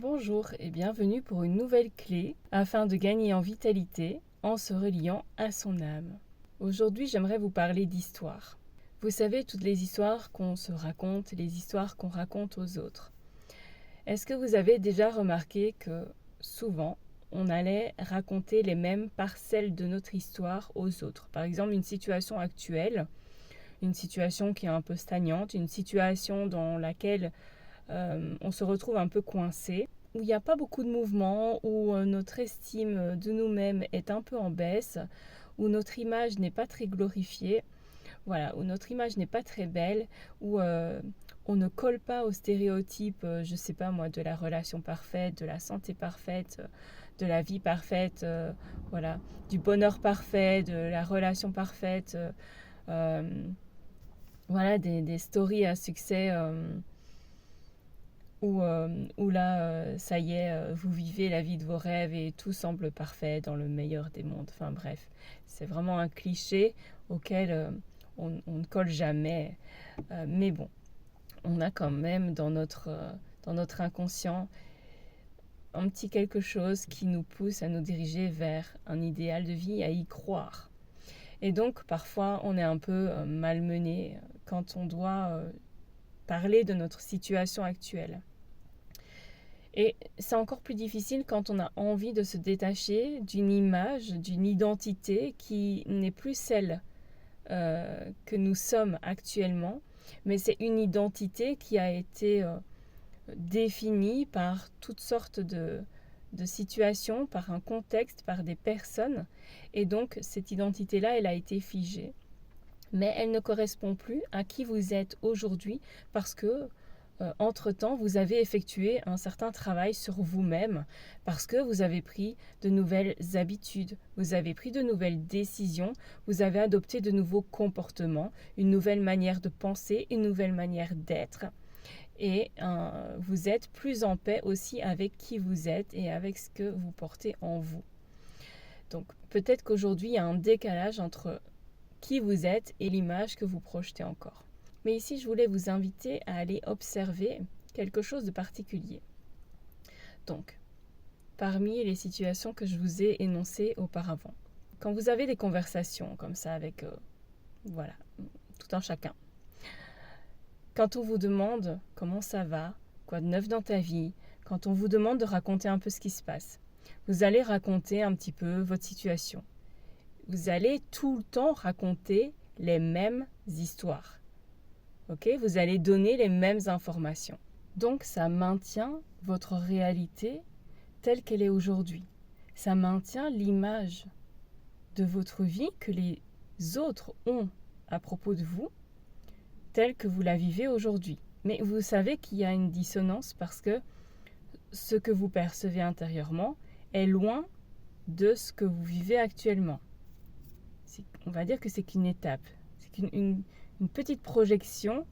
Bonjour et bienvenue pour une nouvelle clé afin de gagner en vitalité en se reliant à son âme. Aujourd'hui, j'aimerais vous parler d'histoire. Vous savez, toutes les histoires qu'on se raconte, les histoires qu'on raconte aux autres. Est-ce que vous avez déjà remarqué que souvent, on allait raconter les mêmes parcelles de notre histoire aux autres? Par exemple, une situation actuelle, une situation qui est un peu stagnante, une situation dans laquelle on se retrouve un peu coincé, où il n'y a pas beaucoup de mouvement, où notre estime de nous-mêmes est un peu en baisse, où notre image n'est pas très glorifiée, voilà, où notre image n'est pas très belle, où on ne colle pas aux stéréotypes, je sais pas moi, de la relation parfaite, de la santé parfaite, de la vie parfaite, voilà, du bonheur parfait, de la relation parfaite, voilà, des stories à succès où là, ça y est, vous vivez la vie de vos rêves et tout semble parfait dans le meilleur des mondes. Enfin bref, c'est vraiment un cliché auquel on ne colle jamais. Mais bon, on a quand même dans notre inconscient un petit quelque chose qui nous pousse à nous diriger vers un idéal de vie, à y croire. Et donc parfois on est un peu malmené quand on doit parler de notre situation actuelle. Et c'est encore plus difficile quand on a envie de se détacher d'une image, d'une identité qui n'est plus celle que nous sommes actuellement, mais c'est une identité qui a été définie par toutes sortes de situations, par un contexte, par des personnes. Et donc cette identité-là, elle a été figée. Mais elle ne correspond plus à qui vous êtes aujourd'hui parce que entre-temps, vous avez effectué un certain travail sur vous-même parce que vous avez pris de nouvelles habitudes, vous avez pris de nouvelles décisions, vous avez adopté de nouveaux comportements, une nouvelle manière de penser, une nouvelle manière d'être. Et vous êtes plus en paix aussi avec qui vous êtes et avec ce que vous portez en vous. Donc peut-être qu'aujourd'hui, il y a un décalage entre qui vous êtes et l'image que vous projetez encore. Mais ici, je voulais vous inviter à aller observer quelque chose de particulier. Donc, parmi les situations que je vous ai énoncées auparavant, quand vous avez des conversations comme ça avec, voilà, tout un chacun, quand on vous demande comment ça va, quoi de neuf dans ta vie, quand on vous demande de raconter un peu ce qui se passe, vous allez raconter un petit peu votre situation. Vous allez tout le temps raconter les mêmes histoires. Okay, vous allez donner les mêmes informations. Donc ça maintient votre réalité telle qu'elle est aujourd'hui. Ça maintient l'image de votre vie que les autres ont à propos de vous, telle que vous la vivez aujourd'hui. Mais vous savez qu'il y a une dissonance parce que ce que vous percevez intérieurement est loin de ce que vous vivez actuellement. On va dire que c'est qu'une étape, c'est qu'une petite projection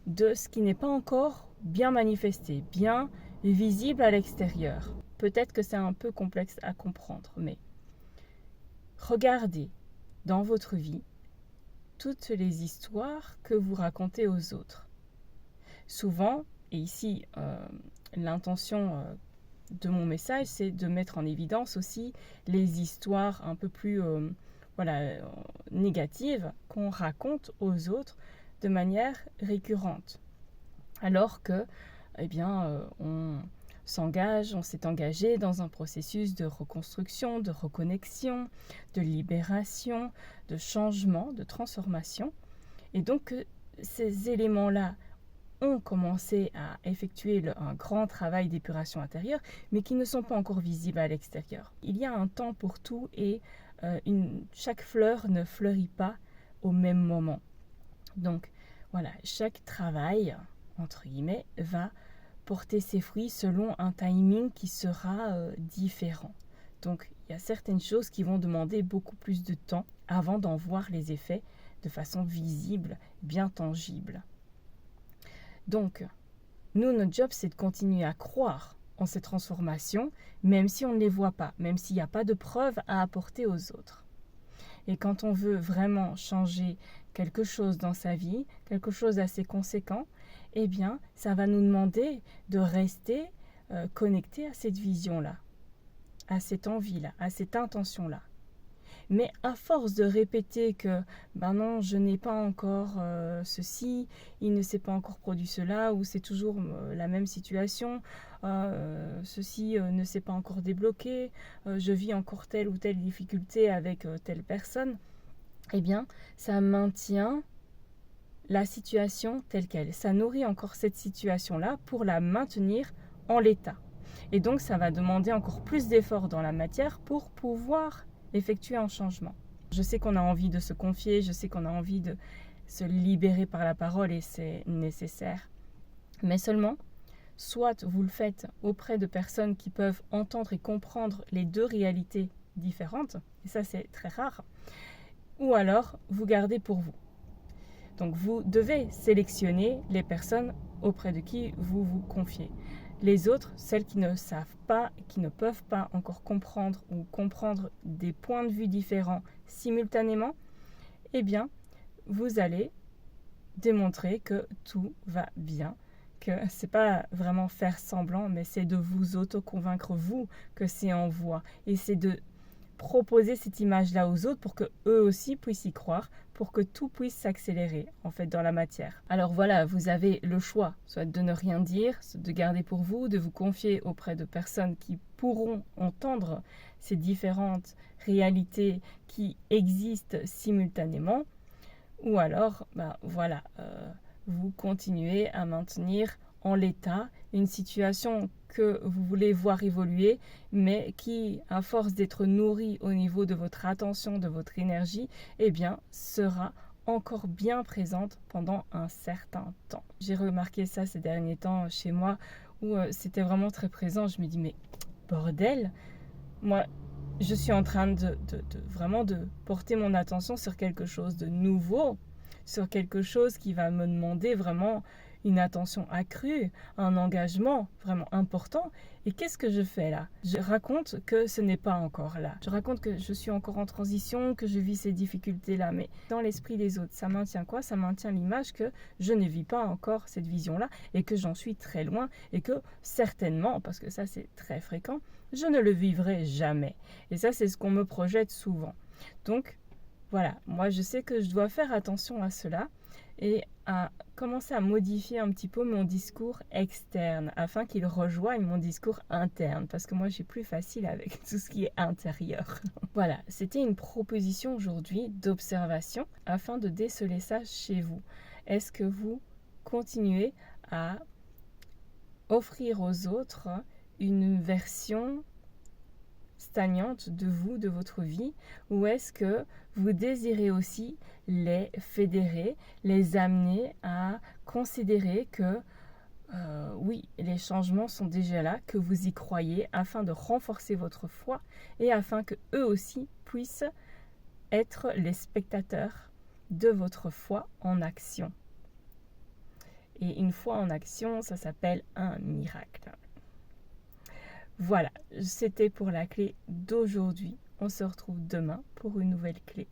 de ce qui n'est pas encore bien manifesté, bien visible à l'extérieur. Peut-être que c'est un peu complexe à comprendre, mais regardez dans votre vie toutes les histoires que vous racontez aux autres. Souvent, et ici l'intention de mon message, c'est de mettre en évidence aussi les histoires un peu plus négatives qu'on raconte aux autres de manière récurrente. Alors que, on s'est engagé dans un processus de reconstruction, de reconnexion, de libération, de changement, de transformation. Et donc, ces éléments-là ont commencé à effectuer un grand travail d'épuration intérieure, mais qui ne sont pas encore visibles à l'extérieur. Il y a un temps pour tout et chaque fleur ne fleurit pas au même moment. Donc, voilà, chaque travail, entre guillemets, va porter ses fruits selon un timing qui sera différent. Donc, il y a certaines choses qui vont demander beaucoup plus de temps avant d'en voir les effets de façon visible, bien tangible. Donc, nous, notre job, c'est de continuer à croire en ces transformations, même si on ne les voit pas, même s'il n'y a pas de preuves à apporter aux autres. Et quand on veut vraiment changer quelque chose dans sa vie, quelque chose d'assez conséquent, eh bien, ça va nous demander de rester connecter à cette vision-là, à cette envie-là, à cette intention-là. Mais à force de répéter que ben non, je n'ai pas encore ceci, il ne s'est pas encore produit cela, ou c'est toujours la même situation, ceci ne s'est pas encore débloqué, je vis encore telle ou telle difficulté avec telle personne, eh bien, ça maintient la situation telle qu'elle. Ça nourrit encore cette situation-là pour la maintenir en l'état. Et donc, ça va demander encore plus d'efforts dans la matière pour pouvoir effectuer un changement. Je sais qu'on a envie de se confier, je sais qu'on a envie de se libérer par la parole et c'est nécessaire. Mais seulement, soit vous le faites auprès de personnes qui peuvent entendre et comprendre les deux réalités différentes, et ça c'est très rare, ou alors vous gardez pour vous. Donc vous devez sélectionner les personnes auprès de qui vous vous confiez. Les autres, celles qui ne savent pas, qui ne peuvent pas encore comprendre ou comprendre des points de vue différents simultanément, eh bien, vous allez démontrer que tout va bien, que c'est pas vraiment faire semblant, mais c'est de vous auto-convaincre vous que c'est en voie. Et c'est de proposer cette image-là aux autres pour que eux aussi puissent y croire, pour que tout puisse s'accélérer en fait dans la matière. Alors voilà, vous avez le choix, soit de ne rien dire, de garder pour vous, de vous confier auprès de personnes qui pourront entendre ces différentes réalités qui existent simultanément, ou alors, voilà, vous continuez à maintenir en l'état une situation que vous voulez voir évoluer, mais qui, à force d'être nourrie au niveau de votre attention, de votre énergie, eh bien, sera encore bien présente pendant un certain temps. J'ai remarqué ça ces derniers temps chez moi, où c'était vraiment très présent. Je me dis, mais bordel, moi, je suis en train de vraiment de porter mon attention sur quelque chose de nouveau, sur quelque chose qui va me demander vraiment une attention accrue, un engagement vraiment important. Et qu'est-ce que je fais là? Je raconte que ce n'est pas encore là. Je raconte que je suis encore en transition, que je vis ces difficultés-là. Mais dans l'esprit des autres, ça maintient quoi? Ça maintient l'image que je ne vis pas encore cette vision-là et que j'en suis très loin et que certainement, parce que ça c'est très fréquent, je ne le vivrai jamais. Et ça, c'est ce qu'on me projette souvent. Donc, voilà, moi je sais que je dois faire attention à cela et à commencer à modifier un petit peu mon discours externe afin qu'il rejoigne mon discours interne, parce que moi j'ai plus facile avec tout ce qui est intérieur. Voilà, c'était une proposition aujourd'hui d'observation afin de déceler ça chez vous. Est-ce que vous continuez à offrir aux autres une version stagnante de vous, de votre vie, ou est-ce que vous désirez aussi les fédérer, les amener à considérer que oui, les changements sont déjà là, que vous y croyez, afin de renforcer votre foi et afin que eux aussi puissent être les spectateurs de votre foi en action. Et une foi en action, ça s'appelle un miracle. Voilà, c'était pour la clé d'aujourd'hui. On se retrouve demain pour une nouvelle clé.